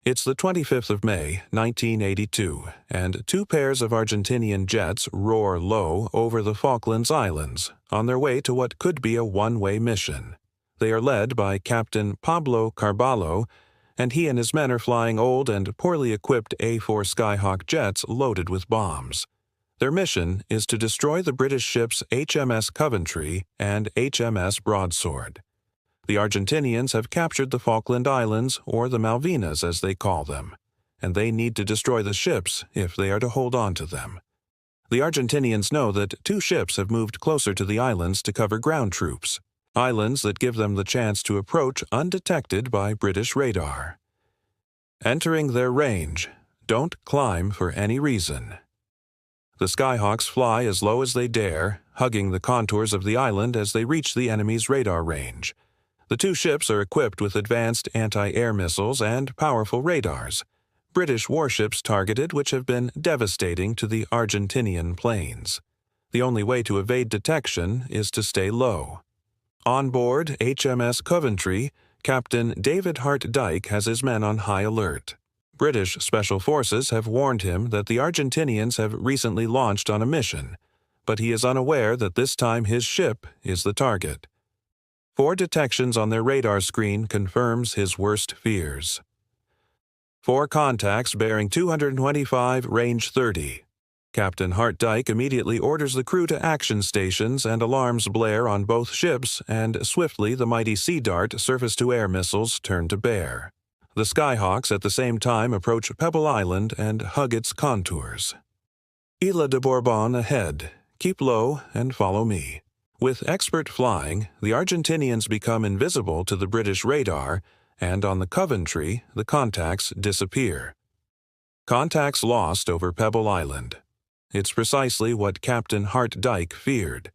It's the 25th of May, 1982, and two pairs of Argentinian jets roar low over the Falklands Islands on their way to what could be a one-way mission. They are led by Captain Pablo Carballo, and he and his men are flying old and poorly equipped A-4 Skyhawk jets loaded with bombs. Their mission is to destroy the British ships HMS Coventry and HMS Broadsword. The Argentinians have captured the Falkland Islands, or the Malvinas as they call them, and they need to destroy the ships if they are to hold on to them. The Argentinians know that two ships have moved closer to the islands to cover ground troops, islands that give them the chance to approach undetected by British radar. Entering their range, don't climb for any reason. The Skyhawks fly as low as they dare, hugging the contours of the island as they reach the enemy's radar range. The two ships are equipped with advanced anti-air missiles and powerful radars, British warships targeted which have been devastating to the Argentinian planes. The only way to evade detection is to stay low. On board HMS Coventry, Captain David Hart Dyke has his men on high alert. British Special Forces have warned him that the Argentinians have recently launched on a mission, but he is unaware that this time his ship is the target. 4 detections on their radar screen confirms his worst fears. 4 contacts bearing 225, range 30. Captain Hart Dyke immediately orders the crew to action stations and alarms blare on both ships, and swiftly the mighty Sea Dart surface-to-air missiles turn to bear. The Skyhawks at the same time approach Pebble Island and hug its contours. Isla de Bourbon ahead. Keep low and follow me. With expert flying, the Argentinians become invisible to the British radar, and on the Coventry, the contacts disappear. Contacts lost over Pebble Island. It's precisely what Captain Hart Dyke feared.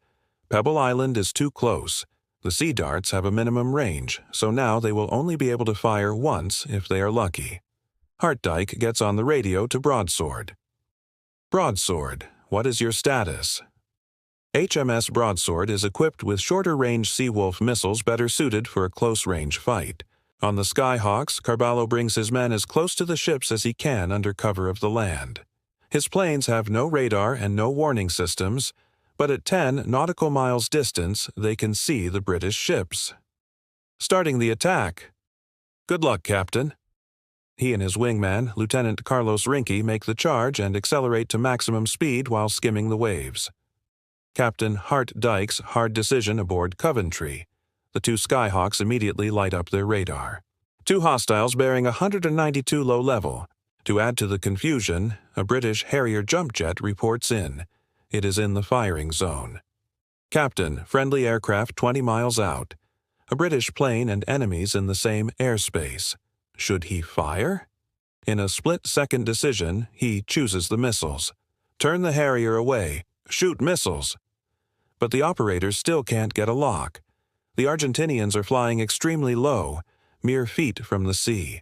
Pebble Island is too close. The Sea Darts have a minimum range, so now they will only be able to fire once if they are lucky. Hart Dyke gets on the radio to Broadsword. Broadsword, what is your status? HMS Broadsword is equipped with shorter-range Seawolf missiles better suited for a close-range fight. On the Skyhawks, Carballo brings his men as close to the ships as he can under cover of the land. His planes have no radar and no warning systems, but at 10 nautical miles distance they can see the British ships. Starting the attack. Good luck, Captain. He and his wingman, Lieutenant Carlos Rinke, make the charge and accelerate to maximum speed while skimming the waves. Captain Hart Dyke's hard decision aboard Coventry. The two Skyhawks immediately light up their radar. 2 hostiles bearing 192 low level. To add to the confusion, a British Harrier jump jet reports in. It is in the firing zone. Captain, friendly aircraft 20 miles out. A British plane and enemies in the same airspace. Should he fire? In a split-second decision, he chooses the missiles. Turn the Harrier away. Shoot missiles. But the operators still can't get a lock. The Argentinians are flying extremely low, mere feet from the sea.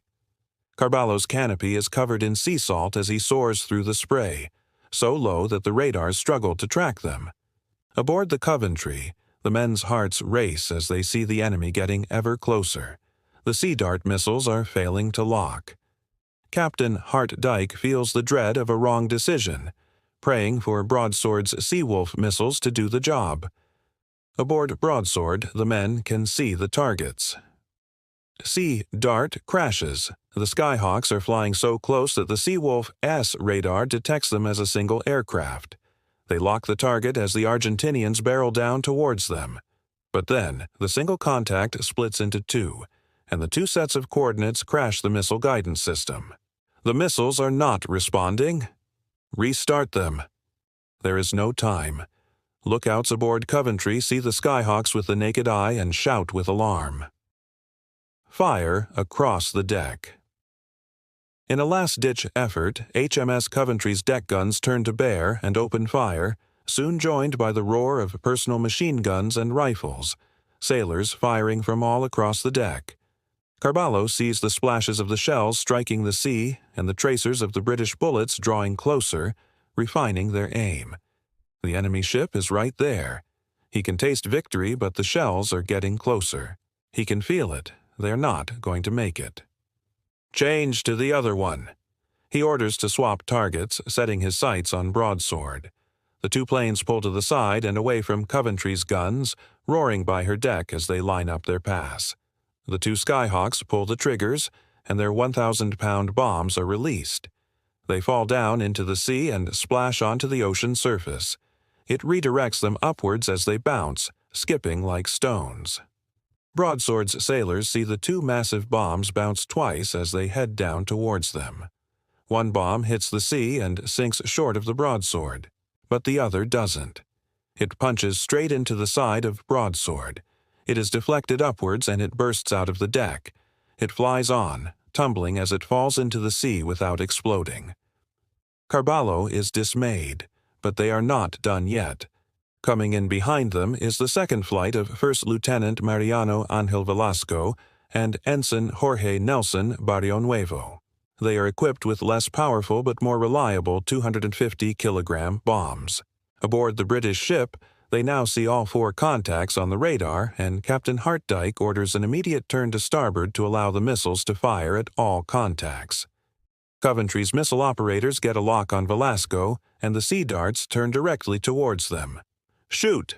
Carballo's canopy is covered in sea salt as he soars through the spray, so low that the radars struggle to track them. Aboard the Coventry, the men's hearts race as they see the enemy getting ever closer. The Sea Dart missiles are failing to lock. Captain Hart Dyke feels the dread of a wrong decision, praying for Broadsword's Seawolf missiles to do the job. Aboard Broadsword, the men can see the targets. Sea Dart crashes. The Skyhawks are flying so close that the Seawolf S radar detects them as a single aircraft. They lock the target as the Argentinians barrel down towards them. But then, the single contact splits into 2, and the 2 sets of coordinates crash the missile guidance system. The missiles are not responding. Restart them. There is no time. Lookouts aboard Coventry see the Skyhawks with the naked eye and shout with alarm. Fire across the deck. In a last-ditch effort, HMS Coventry's deck guns turn to bear and open fire, soon joined by the roar of personal machine guns and rifles, sailors firing from all across the deck. Carballo sees the splashes of the shells striking the sea and the tracers of the British bullets drawing closer, refining their aim. The enemy ship is right there. He can taste victory, but the shells are getting closer. He can feel it. They're not going to make it. Change to the other one." He orders to swap targets, setting his sights on Broadsword. The two planes pull to the side and away from Coventry's guns, roaring by her deck as they line up their pass. The two Skyhawks pull the triggers, and their 1,000-pound bombs are released. They fall down into the sea and splash onto the ocean surface. It redirects them upwards as they bounce, skipping like stones. Broadsword's sailors see the two massive bombs bounce twice as they head down towards them. One bomb hits the sea and sinks short of the Broadsword, but the other doesn't. It punches straight into the side of Broadsword. It is deflected upwards and it bursts out of the deck. It flies on, tumbling as it falls into the sea without exploding. Carballo is dismayed, but they are not done yet. Coming in behind them is the second flight of First Lieutenant Mariano Angel Velasco and Ensign Jorge Nelson Barrio Nuevo. They are equipped with less powerful but more reliable 250-kilogram bombs. Aboard the British ship, they now see all four contacts on the radar, and Captain Hartdyke orders an immediate turn to starboard to allow the missiles to fire at all contacts. Coventry's missile operators get a lock on Velasco, and the sea darts turn directly towards them. "Shoot!"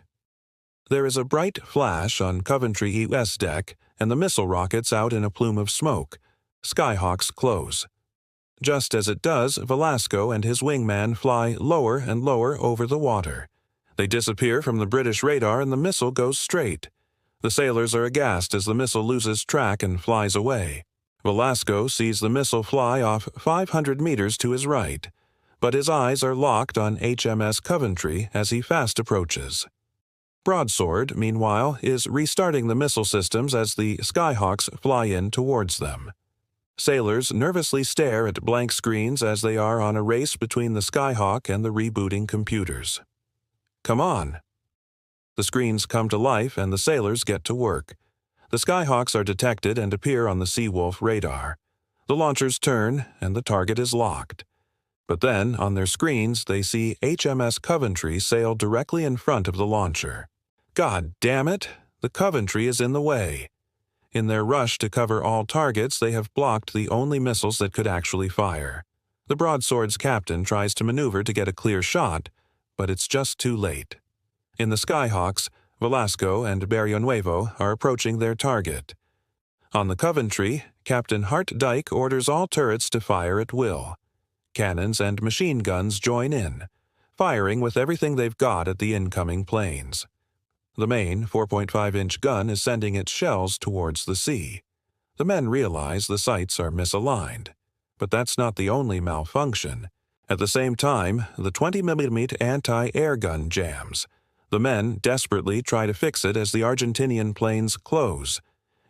There is a bright flash on Coventry ES deck, and the missile rockets out in a plume of smoke. Skyhawks close. Just as it does, Velasco and his wingman fly lower and lower over the water. They disappear from the British radar and the missile goes straight. The sailors are aghast as the missile loses track and flies away. Velasco sees the missile fly off 500 meters to his right, but his eyes are locked on HMS Coventry as he fast approaches. Broadsword, meanwhile, is restarting the missile systems as the Skyhawks fly in towards them. Sailors nervously stare at blank screens as they are on a race between the Skyhawk and the rebooting computers. "Come on." The screens come to life and the sailors get to work. The Skyhawks are detected and appear on the Seawolf radar. The launchers turn and the target is locked. But then, on their screens, they see HMS Coventry sail directly in front of the launcher. God damn it! The Coventry is in the way. In their rush to cover all targets, they have blocked the only missiles that could actually fire. The Broadsword's captain tries to maneuver to get a clear shot, but it's just too late. In the Skyhawks, Velasco and Barrio Nuevo are approaching their target. On the Coventry, Captain Hartdyke orders all turrets to fire at will. Cannons and machine guns join in, firing with everything they've got at the incoming planes. The main 4.5-inch gun is sending its shells towards the sea. The men realize the sights are misaligned. But that's not the only malfunction. At the same time, the 20mm anti-air gun jams. The men desperately try to fix it as the Argentinian planes close.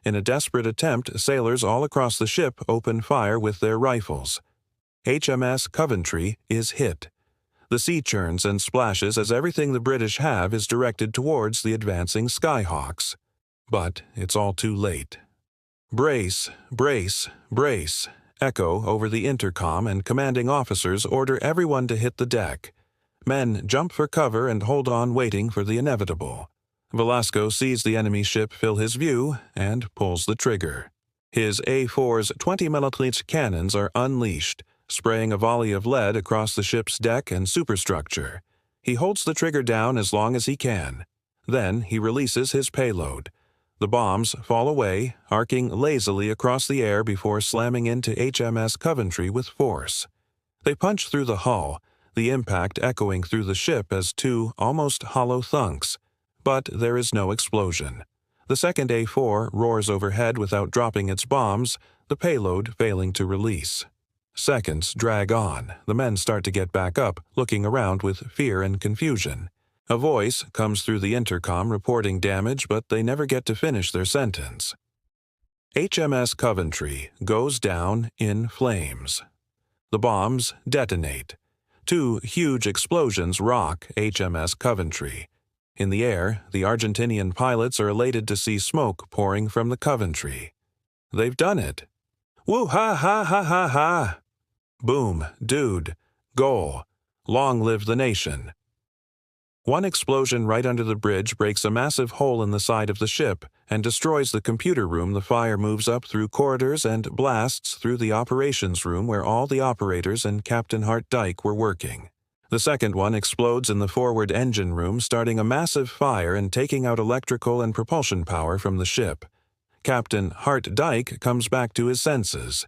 In a desperate attempt, sailors all across the ship open fire with their rifles. HMS Coventry is hit. The sea churns and splashes as everything the British have is directed towards the advancing Skyhawks. But it's all too late. "Brace, brace, brace," echo over the intercom, and commanding officers order everyone to hit the deck. Men jump for cover and hold on waiting for the inevitable. Velasco sees the enemy ship fill his view and pulls the trigger. His A-4's 20mm cannons are unleashed, spraying a volley of lead across the ship's deck and superstructure. He holds the trigger down as long as he can. Then he releases his payload. The bombs fall away, arcing lazily across the air before slamming into HMS Coventry with force. They punch through the hull, the impact echoing through the ship as two almost hollow thunks. But there is no explosion. The second A-4 roars overhead without dropping its bombs, the payload failing to release. Seconds drag on. The men start to get back up, looking around with fear and confusion. A voice comes through the intercom reporting damage, but they never get to finish their sentence. HMS Coventry goes down in flames. The bombs detonate. Two huge explosions rock HMS Coventry. In the air, the Argentinian pilots are elated to see smoke pouring from the Coventry. They've done it. Woo-ha-ha-ha-ha-ha! Boom, dude, goal. Long live the nation. One explosion right under the bridge breaks a massive hole in the side of the ship and destroys the computer room. The fire moves up through corridors and blasts through the operations room where all the operators and Captain Hart Dyke were working. The second one explodes in the forward engine room, starting a massive fire and taking out electrical and propulsion power from the ship. Captain Hart Dyke comes back to his senses.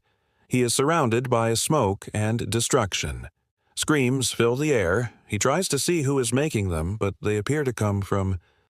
He is surrounded by smoke and destruction. Screams fill the air. He tries to see who is making them, but they appear to come from